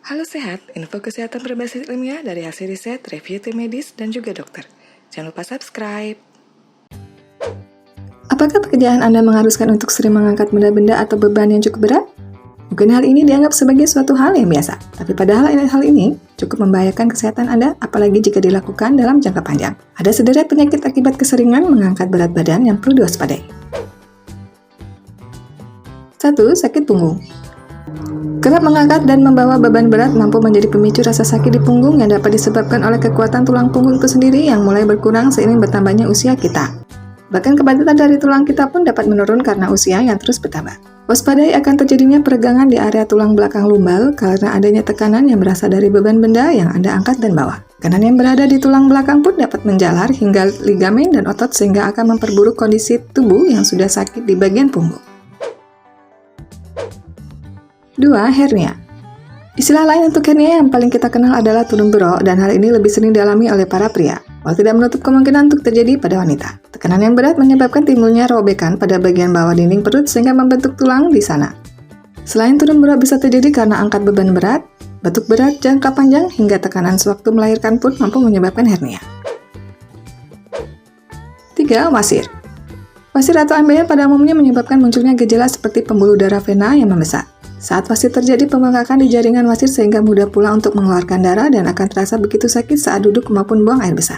Halo Sehat, info kesehatan berbasis ilmiah dari hasil riset, review tim medis, dan juga dokter. Jangan lupa subscribe. Apakah pekerjaan Anda mengharuskan untuk sering mengangkat benda-benda atau beban yang cukup berat? Mungkin hal ini dianggap sebagai suatu hal yang biasa, tapi padahal hal ini cukup membahayakan kesehatan Anda, apalagi jika dilakukan dalam jangka panjang. Ada sederet penyakit akibat keseringan mengangkat berat badan yang perlu diwaspadai. 1. Sakit punggung. Kerap mengangkat dan membawa beban berat mampu menjadi pemicu rasa sakit di punggung yang dapat disebabkan oleh kekuatan tulang punggung itu sendiri yang mulai berkurang seiring bertambahnya usia kita. Bahkan kepadatan dari tulang kita pun dapat menurun karena usia yang terus bertambah. Waspadai akan terjadinya peregangan di area tulang belakang lumbal karena adanya tekanan yang berasal dari beban benda yang Anda angkat dan bawa. Tekanan yang berada di tulang belakang pun dapat menjalar hingga ligamen dan otot sehingga akan memperburuk kondisi tubuh yang sudah sakit di bagian punggung. 2. Hernia. Istilah lain untuk hernia yang paling kita kenal adalah turun berok dan hal ini lebih sering dialami oleh para pria, walau tidak menutup kemungkinan untuk terjadi pada wanita. Tekanan yang berat menyebabkan timbulnya robekan pada bagian bawah dinding perut sehingga membentuk tulang di sana. Selain turun berok bisa terjadi karena angkat beban berat, batuk berat jangka panjang hingga tekanan sewaktu melahirkan pun mampu menyebabkan hernia. 3. Wasir. Wasir atau ambeien pada umumnya menyebabkan munculnya gejala seperti pembuluh darah vena yang membesar. Saat wasir terjadi pembengkakan di jaringan wasir sehingga mudah pula untuk mengeluarkan darah dan akan terasa begitu sakit saat duduk maupun buang air besar.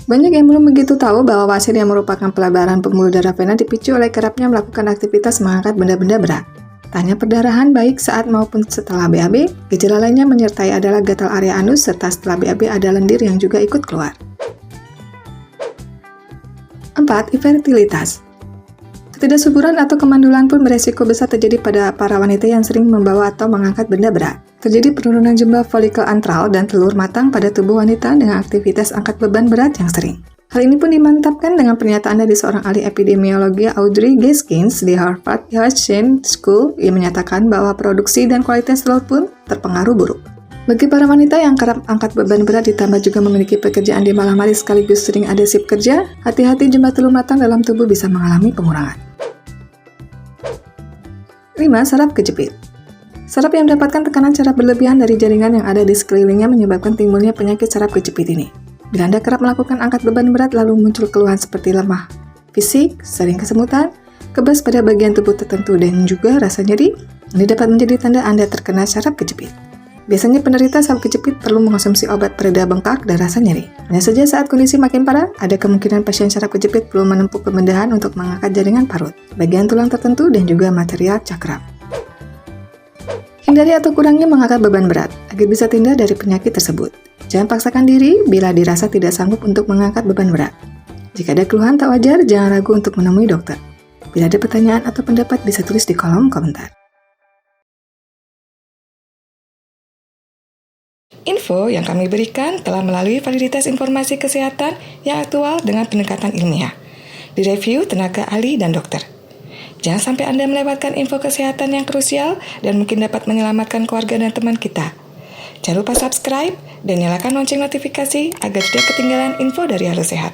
Banyak yang belum begitu tahu bahwa wasir yang merupakan pelebaran pembuluh darah vena dipicu oleh kerapnya melakukan aktivitas mengangkat benda-benda berat. Tanya perdarahan baik saat maupun setelah BAB, gejala lainnya menyertai adalah gatal area anus serta setelah BAB ada lendir yang juga ikut keluar. 4. Infertilitas. Ketidaksuburan atau kemandulan pun beresiko besar terjadi pada para wanita yang sering membawa atau mengangkat benda berat. Terjadi penurunan jumlah folikel antral dan telur matang pada tubuh wanita dengan aktivitas angkat beban berat yang sering. Hal ini pun dimantapkan dengan pernyataan dari seorang ahli epidemiologi Audrey Gaskins di Harvard Huaxin School yang menyatakan bahwa produksi dan kualitas telur pun terpengaruh buruk. Bagi para wanita yang kerap angkat beban berat ditambah juga memiliki pekerjaan di malam hari sekaligus sering ada shift kerja, hati-hati jumlah telur matang dalam tubuh bisa mengalami pengurangan. 5. Saraf kejepit. Saraf yang mendapatkan tekanan saraf berlebihan dari jaringan yang ada di sekelilingnya menyebabkan timbulnya penyakit saraf kejepit ini. Bila Anda kerap melakukan angkat beban berat lalu muncul keluhan seperti lemah fisik, sering kesemutan, kebas pada bagian tubuh tertentu dan juga rasa nyeri, ini dapat menjadi tanda Anda terkena saraf kejepit. Biasanya penderita saraf kejepit perlu mengonsumsi obat pereda bengkak dan rasa nyeri. Hanya saja saat kondisi makin parah, ada kemungkinan pasien saraf kejepit perlu menempuh pembedahan untuk mengangkat jaringan parut, bagian tulang tertentu dan juga material cakram. Hindari atau kurangi mengangkat beban berat agar bisa terhindar dari penyakit tersebut. Jangan paksakan diri bila dirasa tidak sanggup untuk mengangkat beban berat. Jika ada keluhan tak wajar, jangan ragu untuk menemui dokter. Bila ada pertanyaan atau pendapat bisa tulis di kolom komentar. Info yang kami berikan telah melalui validitas informasi kesehatan yang aktual dengan pendekatan ilmiah, direview tenaga ahli dan dokter. Jangan sampai Anda melewatkan info kesehatan yang krusial dan mungkin dapat menyelamatkan keluarga dan teman kita. Jangan lupa subscribe dan nyalakan lonceng notifikasi agar tidak ketinggalan info dari Halo Sehat.